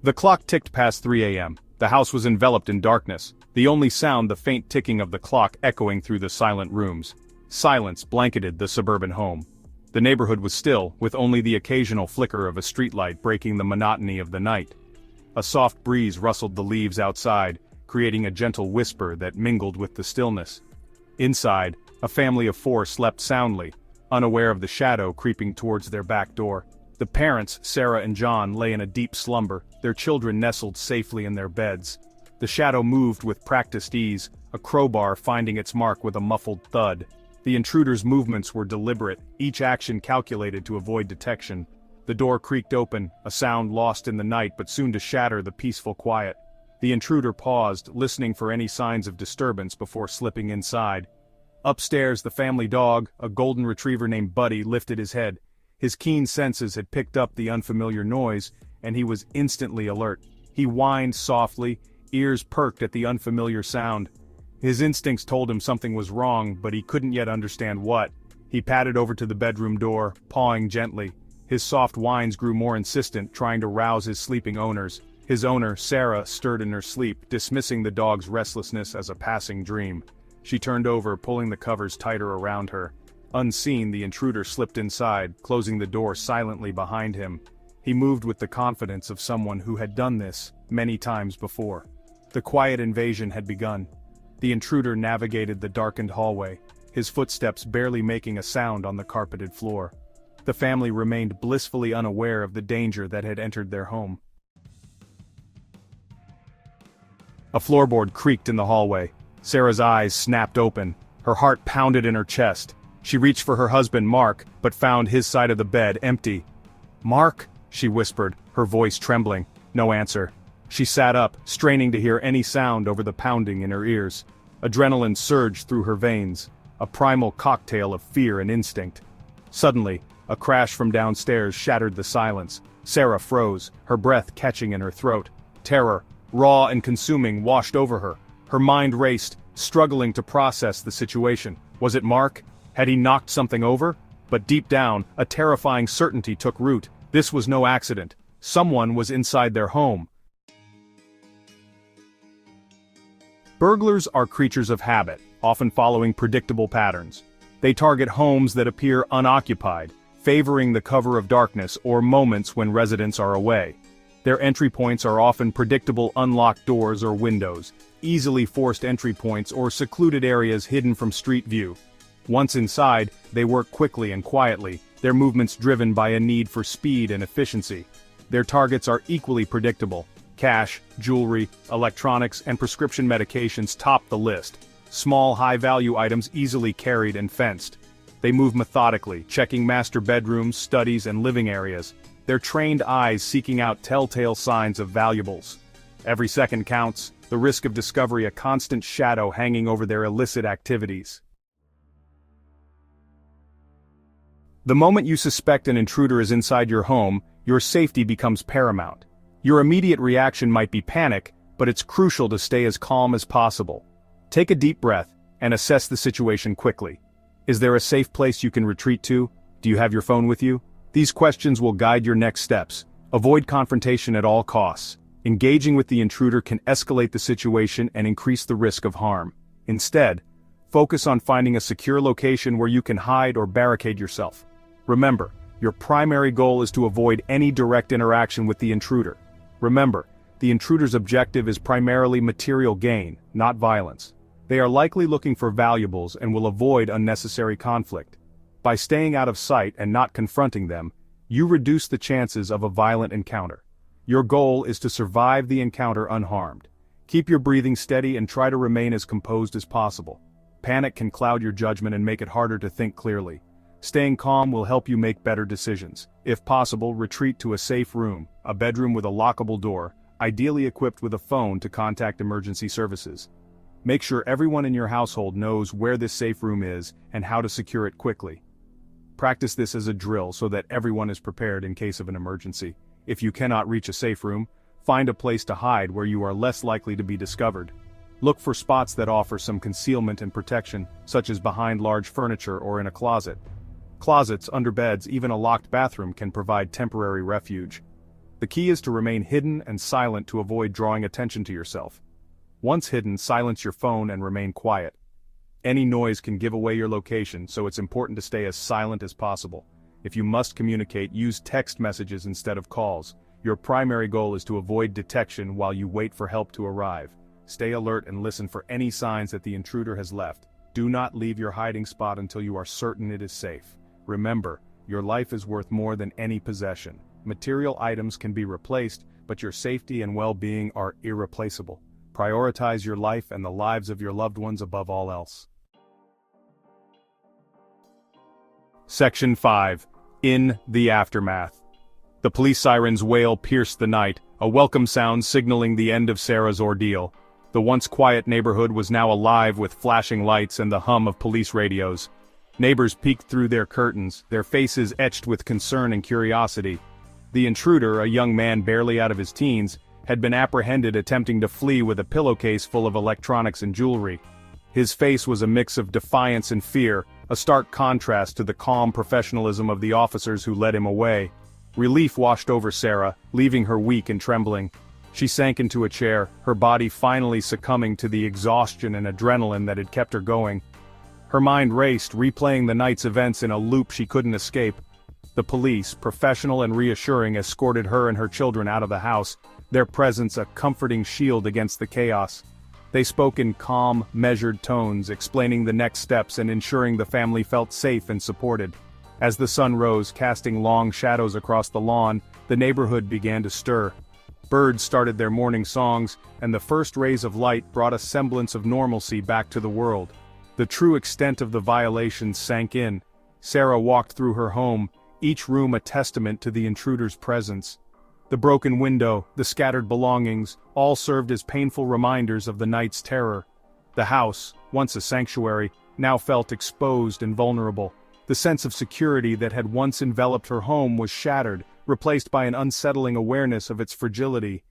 The clock ticked past 3 a.m. The house was enveloped in darkness, the only sound the faint ticking of the clock echoing through the silent rooms. Silence blanketed the suburban home. The neighborhood was still, with only the occasional flicker of a streetlight breaking the monotony of the night. A soft breeze rustled the leaves outside, creating a gentle whisper that mingled with the stillness. Inside, a family of 4 slept soundly, unaware of the shadow creeping towards their back door. The parents, Sarah and John, lay in a deep slumber, their children nestled safely in their beds. The shadow moved with practiced ease, a crowbar finding its mark with a muffled thud. The intruder's movements were deliberate, each action calculated to avoid detection. The door creaked open, a sound lost in the night but soon to shatter the peaceful quiet. The intruder paused, listening for any signs of disturbance before slipping inside. Upstairs, the family dog, a golden retriever named Buddy, lifted his head. His keen senses had picked up the unfamiliar noise, and he was instantly alert. He whined softly, ears perked at the unfamiliar sound. His instincts told him something was wrong, but he couldn't yet understand what. He padded over to the bedroom door, pawing gently. His soft whines grew more insistent, trying to rouse his sleeping owners. His owner, Sarah, stirred in her sleep, dismissing the dog's restlessness as a passing dream. She turned over, pulling the covers tighter around her. Unseen, the intruder slipped inside, closing the door silently behind him. He moved with the confidence of someone who had done this many times before. The quiet invasion had begun. The intruder navigated the darkened hallway, his footsteps barely making a sound on the carpeted floor. The family remained blissfully unaware of the danger that had entered their home. A floorboard creaked in the hallway. Sarah's eyes snapped open. Her heart pounded in her chest. She reached for her husband, Mark, but found his side of the bed empty. "Mark?" she whispered, her voice trembling. No answer. She sat up, straining to hear any sound over the pounding in her ears. Adrenaline surged through her veins, a primal cocktail of fear and instinct. Suddenly, a crash from downstairs shattered the silence. Sarah froze, her breath catching in her throat. Terror, raw and consuming, washed over her. Her mind raced, struggling to process the situation. Was it Mark? Had he knocked something over? But deep down, a terrifying certainty took root. This was no accident. Someone was inside their home. Burglars are creatures of habit, often following predictable patterns. They target homes that appear unoccupied, favoring the cover of darkness or moments when residents are away. Their entry points are often predictable unlocked doors or windows, easily forced entry points or secluded areas hidden from street view. Once inside, they work quickly and quietly, their movements driven by a need for speed and efficiency. Their targets are equally predictable. Cash, jewelry, electronics, and prescription medications top the list. Small, high-value items easily carried and fenced. They move methodically, checking master bedrooms, studies, and living areas, their trained eyes seeking out telltale signs of valuables. Every second counts, the risk of discovery a constant shadow hanging over their illicit activities. The moment you suspect an intruder is inside your home, your safety becomes paramount. Your immediate reaction might be panic, but it's crucial to stay as calm as possible. Take a deep breath, and assess the situation quickly. Is there a safe place you can retreat to? Do you have your phone with you? These questions will guide your next steps. Avoid confrontation at all costs. Engaging with the intruder can escalate the situation and increase the risk of harm. Instead, focus on finding a secure location where you can hide or barricade yourself. Remember, your primary goal is to avoid any direct interaction with the intruder. Remember, the intruder's objective is primarily material gain, not violence. They are likely looking for valuables and will avoid unnecessary conflict. By staying out of sight and not confronting them, you reduce the chances of a violent encounter. Your goal is to survive the encounter unharmed. Keep your breathing steady and try to remain as composed as possible. Panic can cloud your judgment and make it harder to think clearly. Staying calm will help you make better decisions. If possible, retreat to a safe room, a bedroom with a lockable door, ideally equipped with a phone to contact emergency services. Make sure everyone in your household knows where this safe room is and how to secure it quickly. Practice this as a drill so that everyone is prepared in case of an emergency. If you cannot reach a safe room, find a place to hide where you are less likely to be discovered. Look for spots that offer some concealment and protection, such as behind large furniture or in a closet. Closets, under beds, even a locked bathroom can provide temporary refuge. The key is to remain hidden and silent to avoid drawing attention to yourself. Once hidden, silence your phone and remain quiet. Any noise can give away your location, so it's important to stay as silent as possible. If you must communicate, use text messages instead of calls. Your primary goal is to avoid detection while you wait for help to arrive. Stay alert and listen for any signs that the intruder has left. Do not leave your hiding spot until you are certain it is safe. Remember, your life is worth more than any possession. Material items can be replaced, but your safety and well-being are irreplaceable. Prioritize your life and the lives of your loved ones above all else. Section 5. In the Aftermath. The police siren's wail pierced the night, a welcome sound signaling the end of Sarah's ordeal. The once quiet neighborhood was now alive with flashing lights and the hum of police radios. Neighbors peeked through their curtains, their faces etched with concern and curiosity. The intruder, a young man barely out of his teens, had been apprehended attempting to flee with a pillowcase full of electronics and jewelry. His face was a mix of defiance and fear, a stark contrast to the calm professionalism of the officers who led him away. Relief washed over Sarah, leaving her weak and trembling. She sank into a chair, her body finally succumbing to the exhaustion and adrenaline that had kept her going. Her mind raced, replaying the night's events in a loop she couldn't escape. The police, professional and reassuring, escorted her and her children out of the house, their presence a comforting shield against the chaos. They spoke in calm, measured tones, explaining the next steps and ensuring the family felt safe and supported. As the sun rose, casting long shadows across the lawn, the neighborhood began to stir. Birds started their morning songs, and the first rays of light brought a semblance of normalcy back to the world. The true extent of the violations sank in. Sarah walked through her home, each room a testament to the intruder's presence. The broken window, the scattered belongings, all served as painful reminders of the night's terror. The house, once a sanctuary, now felt exposed and vulnerable. The sense of security that had once enveloped her home was shattered, replaced by an unsettling awareness of its fragility.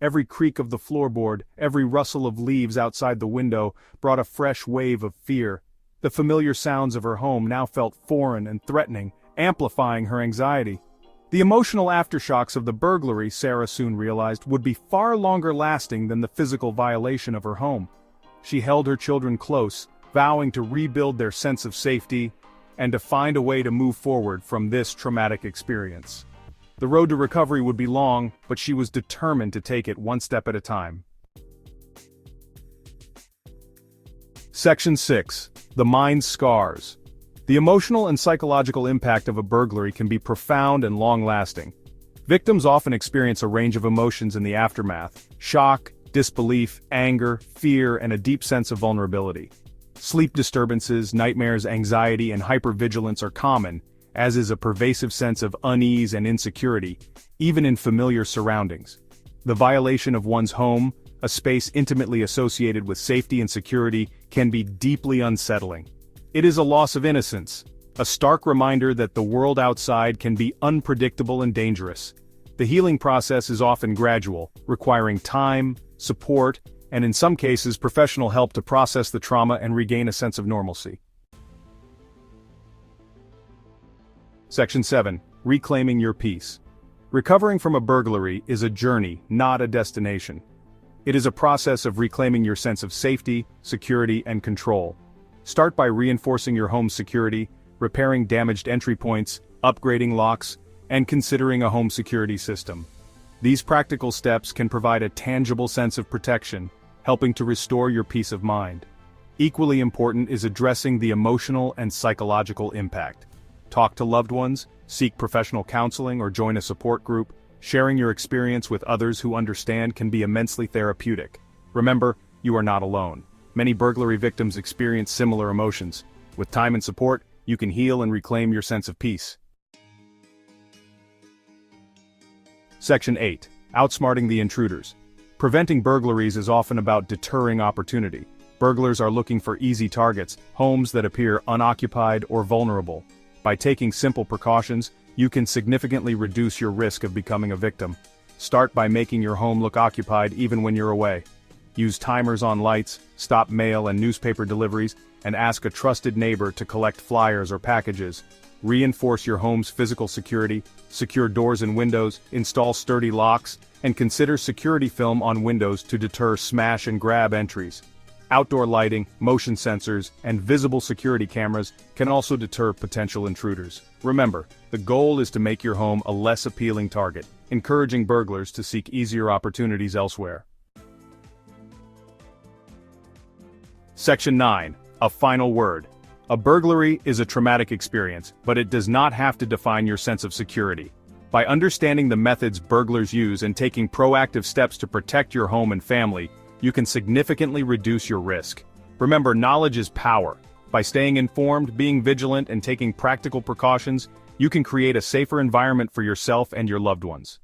Every creak of the floorboard, every rustle of leaves outside the window, brought a fresh wave of fear. The familiar sounds of her home now felt foreign and threatening, amplifying her anxiety. The emotional aftershocks of the burglary, Sarah soon realized, would be far longer lasting than the physical violation of her home. She held her children close, vowing to rebuild their sense of safety and to find a way to move forward from this traumatic experience. The road to recovery would be long, but she was determined to take it one step at a time. Section 6. The Mind's Scars. The emotional and psychological impact of a burglary can be profound and long-lasting. Victims often experience a range of emotions in the aftermath: shock, disbelief, anger, fear, and a deep sense of vulnerability. Sleep disturbances, nightmares, anxiety, and hypervigilance are common, as is a pervasive sense of unease and insecurity, even in familiar surroundings. The violation of one's home, a space intimately associated with safety and security, can be deeply unsettling. It is a loss of innocence, a stark reminder that the world outside can be unpredictable and dangerous. The healing process is often gradual, requiring time, support, and in some cases professional help to process the trauma and regain a sense of normalcy. Section 7. Reclaiming your peace. Recovering from a burglary is a journey, not a destination. It is a process of reclaiming your sense of safety, security, and control. Start by reinforcing your home's security, repairing damaged entry points, upgrading locks, and considering a home security system. These practical steps can provide a tangible sense of protection, helping to restore your peace of mind. Equally important is addressing the emotional and psychological impact. Talk to loved ones, seek professional counseling, or join a support group. Sharing your experience with others who understand can be immensely therapeutic. Remember, you are not alone. Many burglary victims experience similar emotions. With time and support, you can heal and reclaim your sense of peace. Section 8. Outsmarting the intruders. Preventing burglaries is often about deterring opportunity. Burglars are looking for easy targets, homes that appear unoccupied or vulnerable. By taking simple precautions, you can significantly reduce your risk of becoming a victim. Start by making your home look occupied even when you're away. Use timers on lights, stop mail and newspaper deliveries, and ask a trusted neighbor to collect flyers or packages. Reinforce your home's physical security, secure doors and windows, install sturdy locks, and consider security film on windows to deter smash and grab entries. Outdoor lighting, motion sensors, and visible security cameras can also deter potential intruders. Remember, the goal is to make your home a less appealing target, encouraging burglars to seek easier opportunities elsewhere. Section 9. A final word. A burglary is a traumatic experience, but it does not have to define your sense of security. By understanding the methods burglars use and taking proactive steps to protect your home and family, you can significantly reduce your risk. Remember, knowledge is power. By staying informed, being vigilant, and taking practical precautions, you can create a safer environment for yourself and your loved ones.